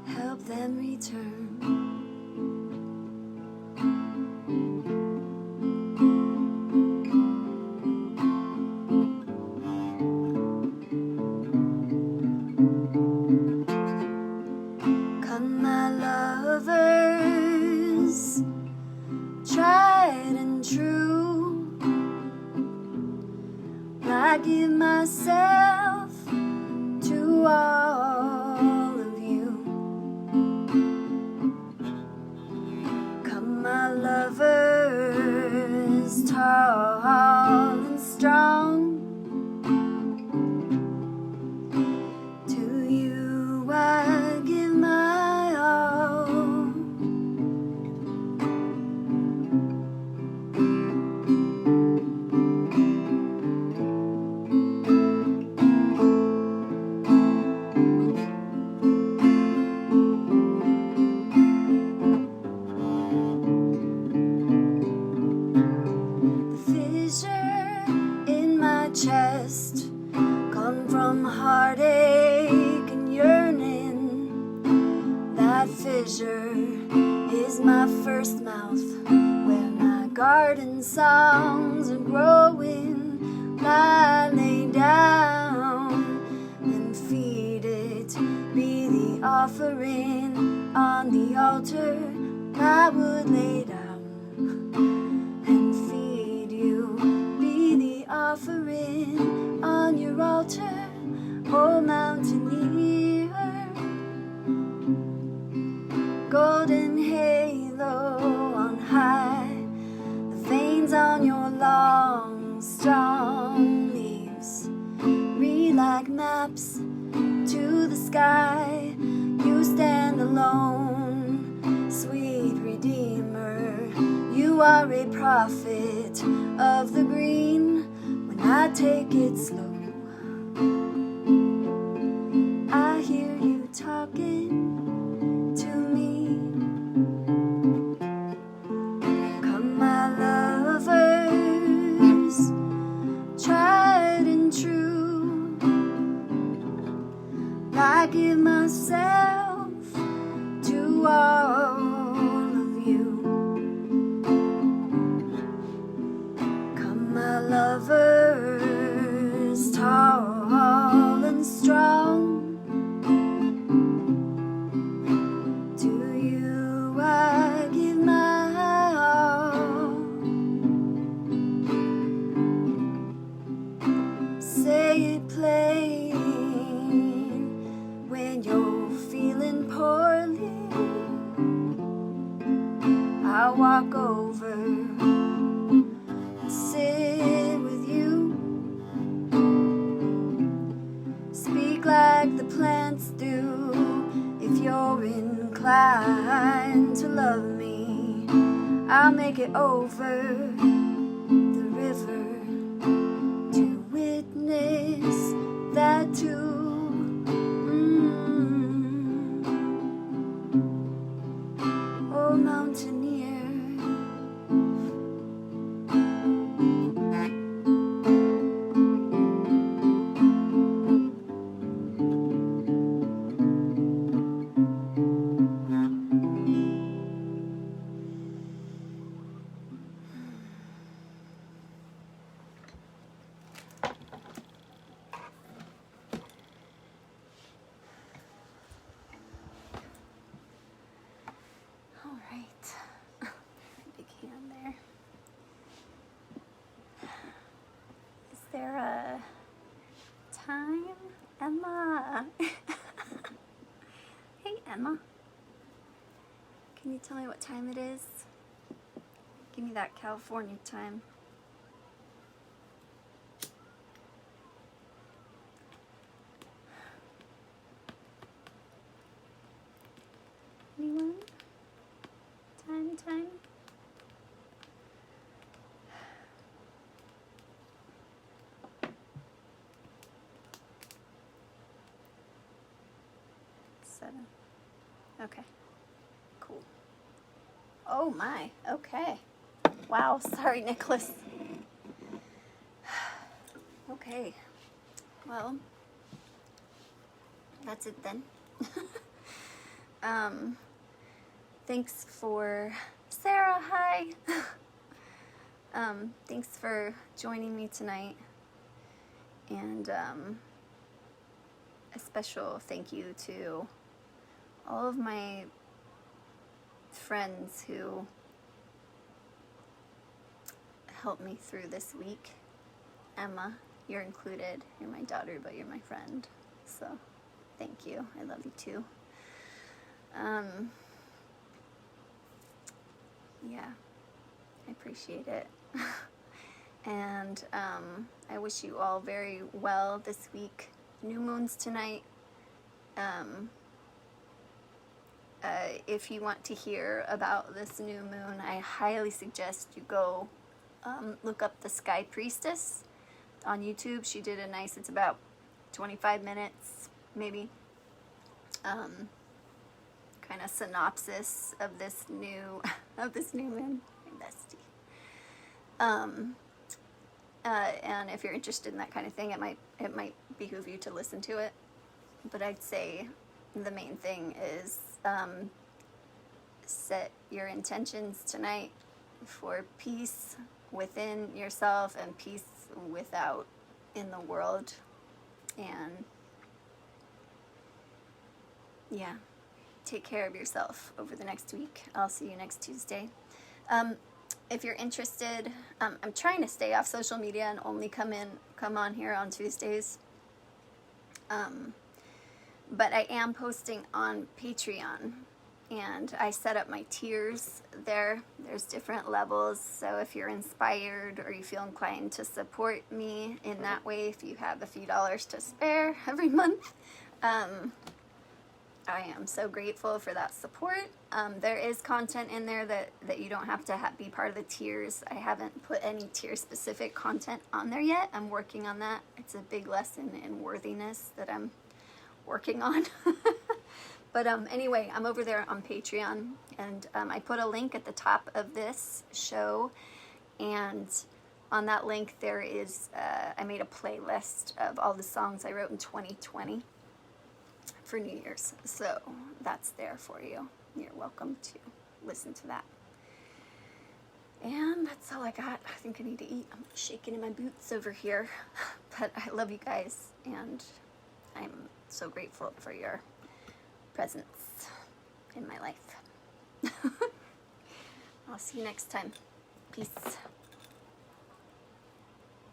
Help them return. Come, my lovers, tried and true. I give myself treasure is my first mouth, where my garden songs are growing. I lay down and feed it, be the offering on the altar. I would lay down and feed you, be the offering on your altar, oh Mountaineer. Golden halo on high, the veins on your long, strong leaves read like maps to the sky. You stand alone, sweet Redeemer. You are a prophet of the green. When I take it slow, I hear you talking to me. Come, my lovers, tried and true. I give myself to all of you. Come, my lovers, tall and strong. To you I give my all. Say it plain when you're feeling poorly. I'll walk over, sit with you, speak like the plants do. If you're inclined to love me, I'll make it over the river to witness that too. Oh, Mountaineer. All right. Big hand there. Is there a time? Emma. Hey, Emma. Can you tell me what time it is? Give me that California time. Anyone? Time? Seven. Okay. Cool. Oh my. Okay. Wow. Sorry, Nicholas. Okay. Well, that's it then. Thanks for Sarah. Hi. Thanks for joining me tonight, and a special thank you to all of my friends who helped me through this week. Emma, you're included. You're my daughter, but you're my friend. So, thank you. I love you too. Yeah, I appreciate it. And I wish you all very well this week. New moon's tonight. If you want to hear about this new moon, I highly suggest you go look up the Sky Priestess on YouTube. She did a nice, it's about 25 minutes maybe, kind of synopsis of this new moon, my bestie. And if you're interested in that kind of thing, it might behoove you to listen to it. But I'd say the main thing is set your intentions tonight for peace within yourself and peace without in the world. And yeah, take care of yourself over the next week. I'll see you next Tuesday. If you're interested, I'm trying to stay off social media and only come on here on Tuesdays. But I am posting on Patreon, and I set up my tiers there. There's different levels, so if you're inspired or you feel inclined to support me in that way, if you have a few dollars to spare every month, I am so grateful for that support. There is content in there that you don't have to be part of the tiers. I haven't put any tier-specific content on there yet. I'm working on that. It's a big lesson in worthiness that I'm working on. But anyway, I'm over there on Patreon, and I put a link at the top of this show, and on that link there is, I made a playlist of all the songs I wrote in 2020 for New Year's. So that's there for you. You're welcome to listen to that. And that's all I got. I think I need to eat. I'm shaking in my boots over here. But I love you guys, and I'm so grateful for your presence in my life. I'll see you next time. Peace.